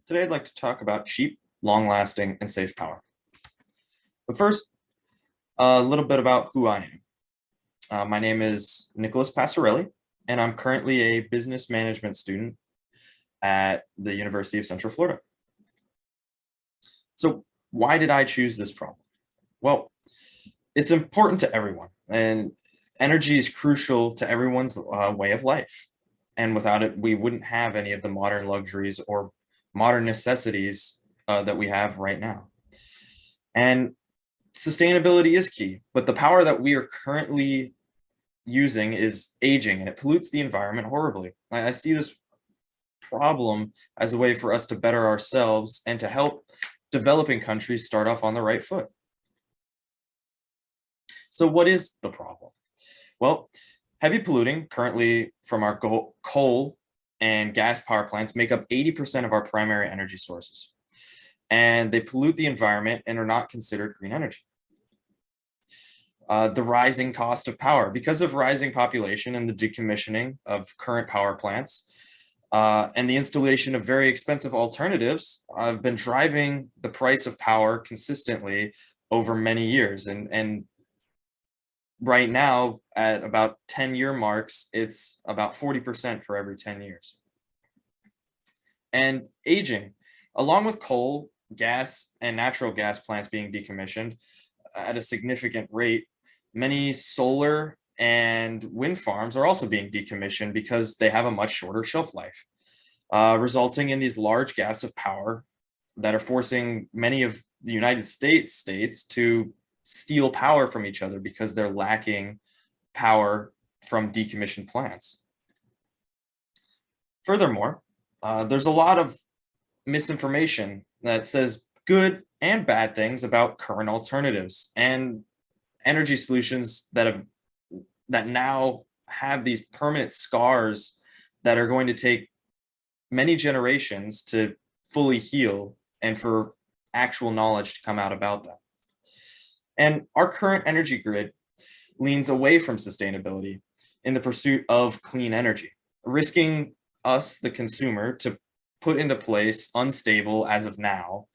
Today I'd like to talk about cheap, long-lasting, and safe power. But first, a little bit about who I am. My name is Nicholas Passarelli, and I'm currently a business management student at the University of Central Florida. So why did I choose this problem? Well, it's important to everyone, and energy is crucial to everyone's way of life. And without it, we wouldn't have any of the modern luxuries or modern necessities that we have right now. And sustainability is key, but the power that we are currently using is aging and it pollutes the environment horribly. I see this problem as a way for us to better ourselves and to help developing countries start off on the right foot. So what is the problem? Well, heavy polluting currently from our coal and gas power plants make up 80% of our primary energy sources. And they pollute the environment and are not considered green energy. The rising cost of power. Because of rising population and the decommissioning of current power plants and the installation of very expensive alternatives, have been driving the price of power consistently over many years. And right now, at about 10-year marks, it's about 40% for every 10 years. And aging, along with coal, gas, and natural gas plants being decommissioned at a significant rate, many solar and wind farms are also being decommissioned because they have a much shorter shelf life, resulting in these large gaps of power that are forcing many of the United States to steal power from each other because they're lacking power from decommissioned plants. Furthermore, there's a lot of misinformation that says good and bad things about current alternatives and energy solutions that now have these permanent scars that are going to take many generations to fully heal and for actual knowledge to come out about them. And our current energy grid leans away from sustainability in the pursuit of clean energy, risking us, the consumer, to put into place unstable, as of now,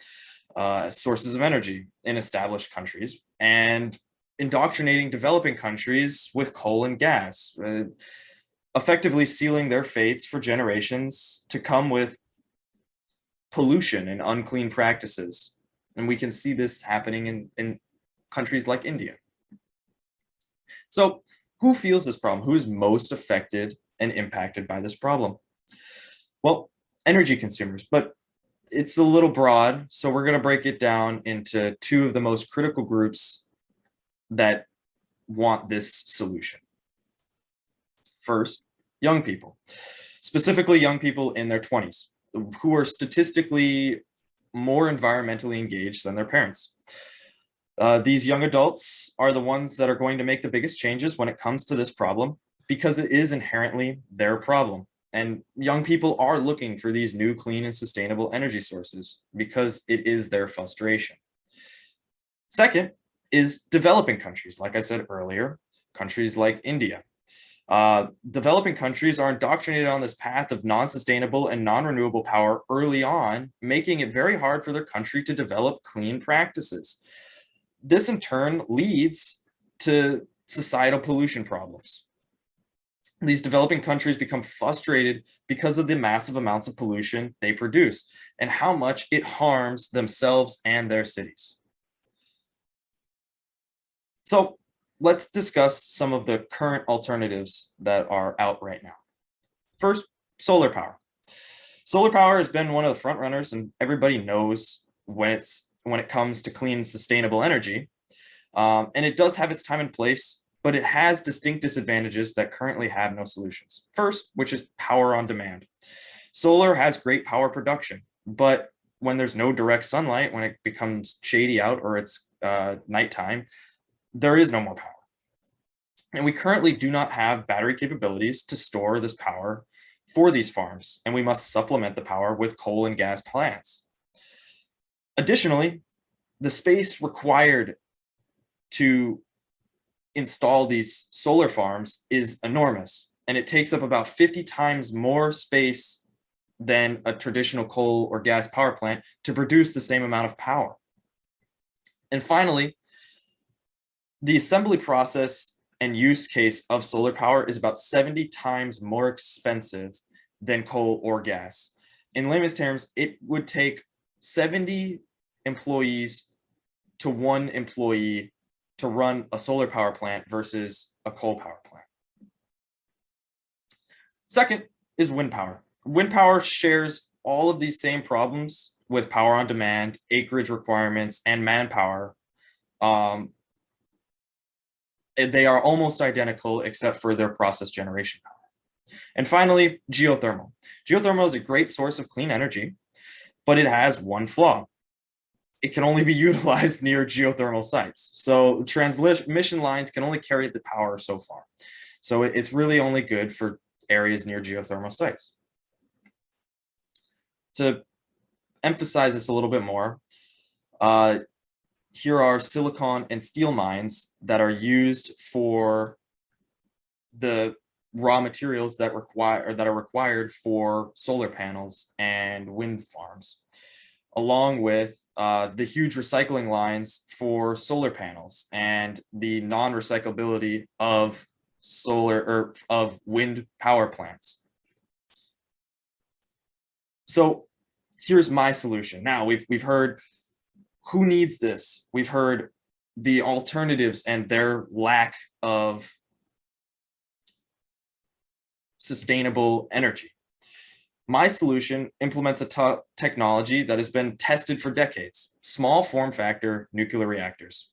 sources of energy in established countries and indoctrinating developing countries with coal and gas, effectively sealing their fates for generations to come with pollution and unclean practices. And we can see this happening in countries like India. So who feels this problem? Who is most affected and impacted by this problem? Well, energy consumers, but it's a little broad. So we're going to break it down into two of the most critical groups that want this solution. First, young people, specifically young people in their 20s, who are statistically more environmentally engaged than their parents. These young adults are the ones that are going to make the biggest changes when it comes to this problem because it is inherently their problem. And young people are looking for these new clean and sustainable energy sources because it is their frustration. Second is developing countries. Like I said earlier, countries like India. Developing countries are indoctrinated on this path of non-sustainable and non-renewable power early on, making it very hard for their country to develop clean practices. This in turn leads to societal pollution problems. These developing countries become frustrated because of the massive amounts of pollution they produce and how much it harms themselves and their cities. So let's discuss some of the current alternatives that are out right now. First, solar power. Solar power has been one of the front runners, and everybody knows when it comes to clean, sustainable energy. And it does have its time and place, but it has distinct disadvantages that currently have no solutions. First, which is power on demand. Solar has great power production, but when there's no direct sunlight, when it becomes shady out or it's nighttime, there is no more power. And we currently do not have battery capabilities to store this power for these farms, and we must supplement the power with coal and gas plants. Additionally, the space required to install these solar farms is enormous, and it takes up about 50 times more space than a traditional coal or gas power plant to produce the same amount of power. And finally, the assembly process and use case of solar power is about 70 times more expensive than coal or gas. In layman's terms, it would take 70 employees to 1 employee to run a solar power plant versus a coal power plant. Second is wind power. Wind power shares all of these same problems with power on demand, acreage requirements, and manpower. They are almost identical except for their process generation power. And finally, geothermal. Geothermal is a great source of clean energy, but it has one flaw. It can only be utilized near geothermal sites. So the transmission lines can only carry the power so far. So it's really only good for areas near geothermal sites. To emphasize this a little bit more, here are silicon and steel mines that are used for the raw materials that are required for solar panels and wind farms, along with the huge recycling lines for solar panels and the non-recyclability of solar or of wind power plants. So here's my solution. Now we've heard who needs this. We've heard the alternatives and their lack of sustainable energy. My solution implements a technology that has been tested for decades: small form factor nuclear reactors.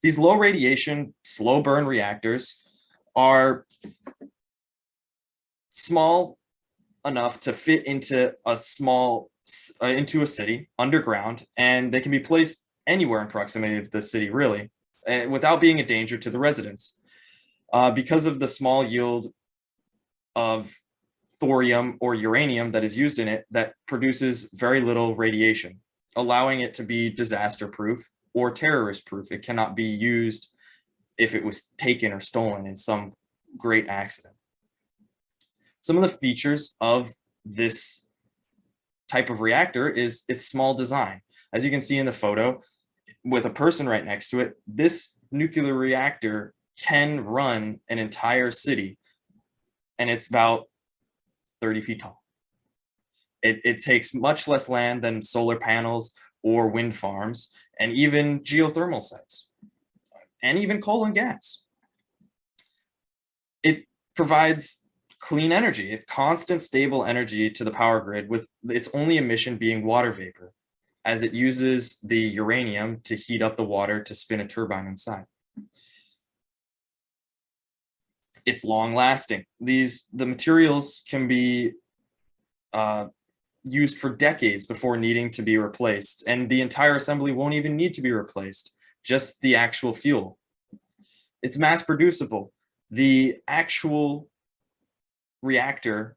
These low radiation, slow burn reactors are small enough to fit into a city underground, and they can be placed anywhere in proximity of the city, really, without being a danger to the residents. Because of the small yield of thorium or uranium that is used in it, that produces very little radiation, allowing it to be disaster proof or terrorist proof. It cannot be used if it was taken or stolen in some great accident. Some of the features of this type of reactor is its small design. As you can see in the photo, with a person right next to it, this nuclear reactor can run an entire city, and it's about 30 feet tall. It takes much less land than solar panels or wind farms, and even geothermal sites, and even coal and gas. It provides clean energy, constant stable energy to the power grid, with its only emission being water vapor, as it uses the uranium to heat up the water to spin a turbine inside. It's long lasting. The materials can be used for decades before needing to be replaced, and the entire assembly won't even need to be replaced, just the actual fuel. It's mass producible. The actual reactor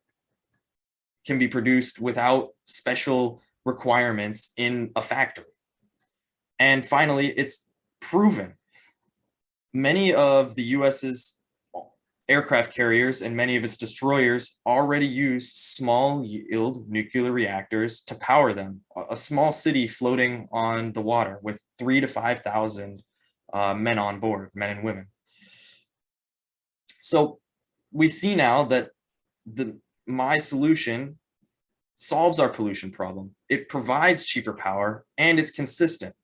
can be produced without special requirements in a factory. And finally, it's proven. Many of the US's aircraft carriers and many of its destroyers already use small yield nuclear reactors to power them. A small city floating on the water with 3,000 to 5,000 men on board, men and women. So we see now that my solution solves our pollution problem. It provides cheaper power, and it's consistent.